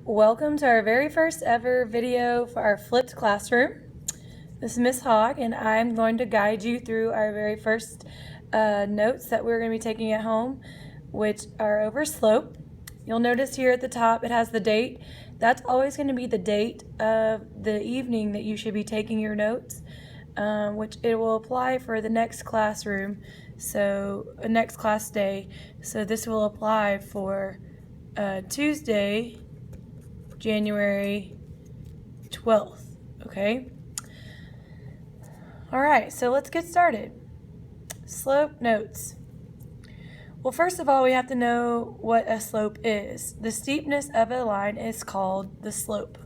Welcome to our very first ever video for our flipped classroom. This is Miss Hogg, and I'm going to guide you through our very first notes that we're going to be taking at home, which are over slope. You'll notice here at the top it has the date. That's always going to be the date of the evening that you should be taking your notes, which it will apply for the next classroom, so next class day. So this will apply for Tuesday, January 12th, okay? All right, so let's get started. Slope notes. Well, first of all, we have to know what a slope is. The steepness of a line is called the slope.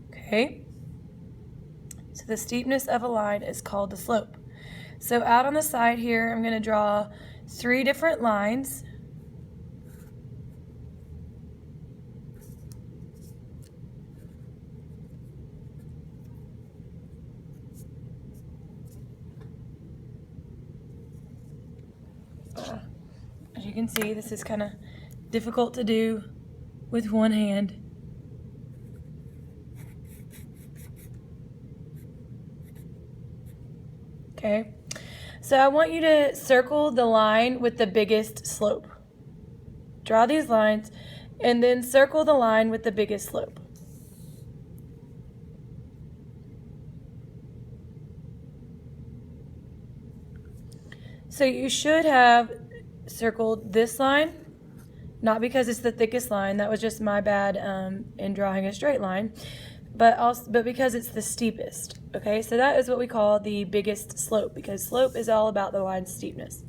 Okay? So the steepness of a line is called the slope. So out on the side here, I'm going to draw 3 different lines. As you can see, this is kind of difficult to do with one hand. Okay, so I want you to circle the line with the biggest slope. Draw these lines and then circle the line with the biggest slope. So you should have circled this line, not because it's the thickest line, that was just my bad in drawing a straight line, but because it's the steepest. Okay, so that is what we call the biggest slope, because slope is all about the line's steepness.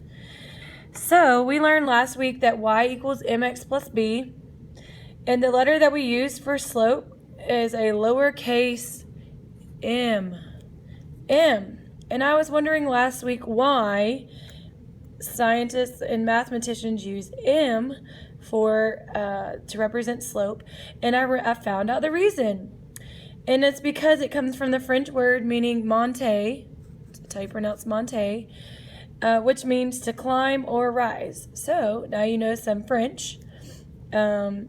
So we learned last week that y equals mx plus b, and the letter that we use for slope is a lowercase m. And I was wondering last week why scientists and mathematicians use m to represent slope, and I found out the reason. And it's because it comes from the French word meaning monter, that's how you pronounce monter, which means to climb or rise. So now you know some French, and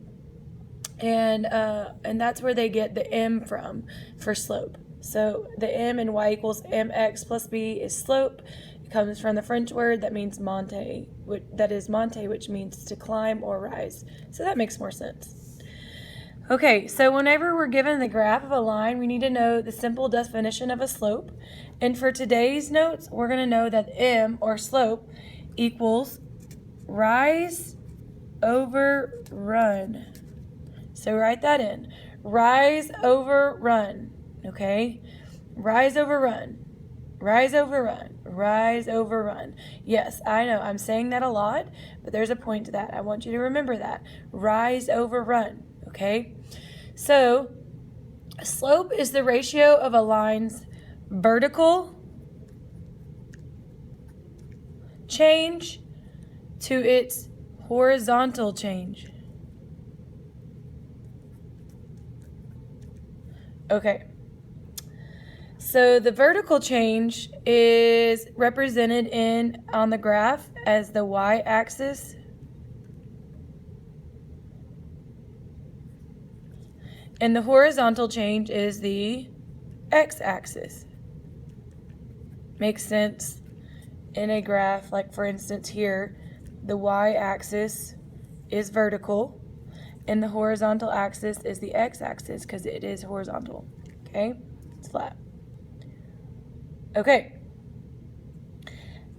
that's where they get the m from for slope. So the m in y equals mx plus b is slope. It comes from the French word that means monter, which means to climb or rise. So that makes more sense. Okay, so whenever we're given the graph of a line, we need to know the simple definition of a slope. And for today's notes, we're going to know that m, or slope, equals rise over run. So write that in. Rise over run. Okay? Rise over run. Rise over run. Rise over run. Yes, I know I'm saying that a lot, but there's a point to that. I want you to remember that. Rise over run. Okay? So, slope is the ratio of a line's vertical change to its horizontal change. Okay. So the vertical change is represented on the graph as the y-axis, and the horizontal change is the x-axis. Makes sense in a graph, like for instance here, the y-axis is vertical, and the horizontal axis is the x-axis because it is horizontal. Okay, it's flat. Okay,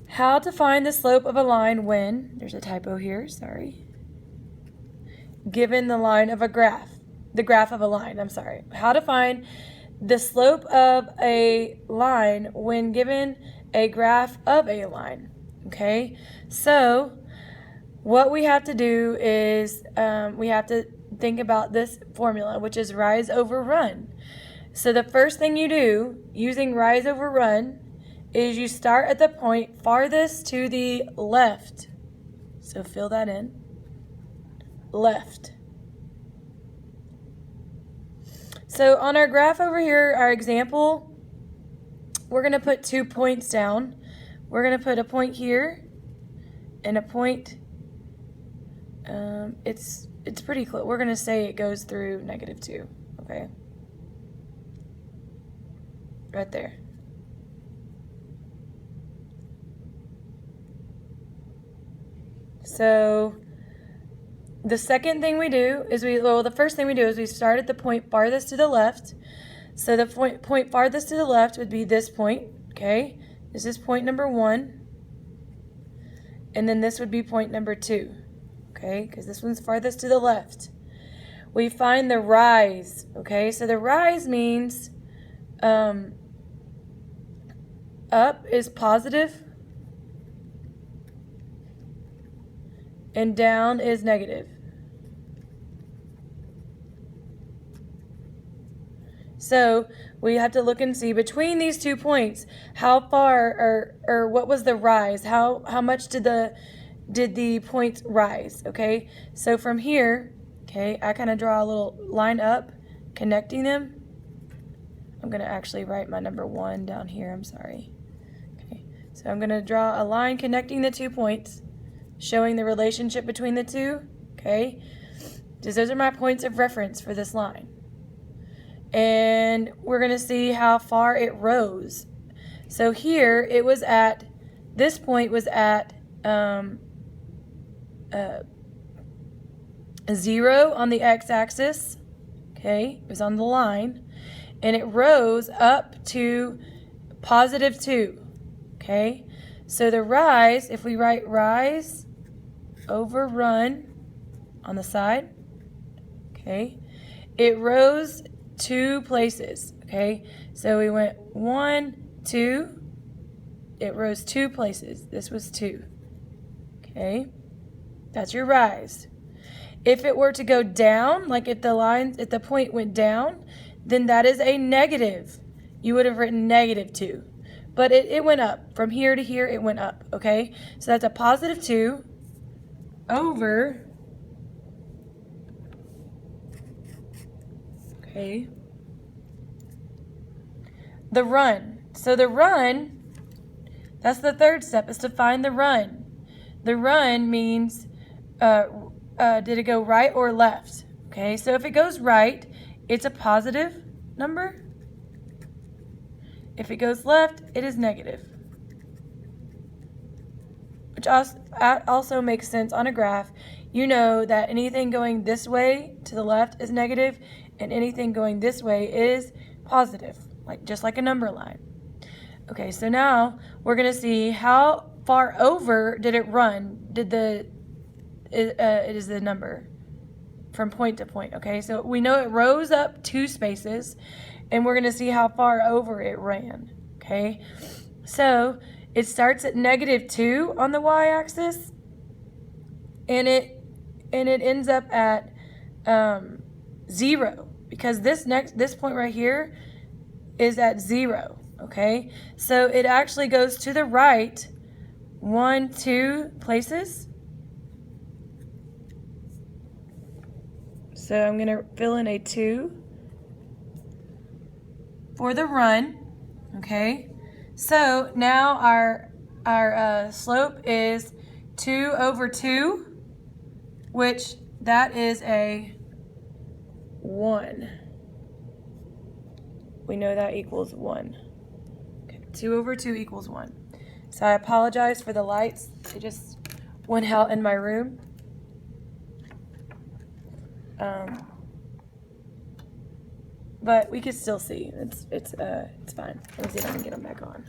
how to find the slope of a line when, there's a typo here, sorry, given the line of a graph, the graph of a line, I'm sorry. How to find the slope of a line when given a graph of a line, okay? So what we have to do is we have to think about this formula, which is rise over run. So the first thing you do using rise over run is you start at the point farthest to the left. So fill that in. Left. So on our graph over here, our example, we're going to put 2 points down. We're going to put a point here and a point It's pretty close. We're going to say it goes through -2, okay? Right there. So the second thing we do is the first thing we do is we start at the point farthest to the left. So the point farthest to the left would be this point, okay? This is point number 1. And then this would be point number 2, okay? Because this one's farthest to the left. We find the rise, okay? So the rise means up is positive and down is negative. So we have to look and see between these 2 points, how far or what was the rise? How much did the points rise? Okay, so from here, okay, I kind of draw a little line up, connecting them. I'm gonna actually write my number 1 down here. I'm sorry. Okay, so I'm gonna draw a line connecting the 2 points, showing the relationship between the 2. Okay, because those are my points of reference for this line. And we're going to see how far it rose. So here it was at, this point was at 0 on the x-axis. Okay, it was on the line. And it rose up to +2. Okay, so the rise, if we write rise over run on the side, okay, it rose 2 places, okay? So we went 1, 2, it rose 2 places. This was 2, okay? That's your rise. If it were to go down, like if the point went down, then that is a negative. You would have written -2, but it went up. From here to here, it went up, okay? So that's a +2 over, okay, the run. So the run, that's the third step, is to find the run. The run means, did it go right or left? Okay, so if it goes right, it's a positive number. If it goes left, it is negative. Which also makes sense on a graph. You know that anything going this way to the left is negative, and anything going this way is positive, just like a number line. Okay, so now we're going to see how far over did it run. It is the number from point to point. Okay, so we know it rose up 2 spaces, and we're going to see how far over it ran. Okay, so it starts at -2 on the y-axis, and it ends up at 0, because this point right here is at 0. Okay, so it actually goes to the right 1, 2 places. So I'm going to fill in a 2 for the run. Okay, so now our slope is 2 over 2, which that is a 1. We know that equals 1. Okay, 2 over 2 equals 1. So I apologize for the lights. They just went out in my room. But we can still see. It's fine. Let me see if I can get them back on.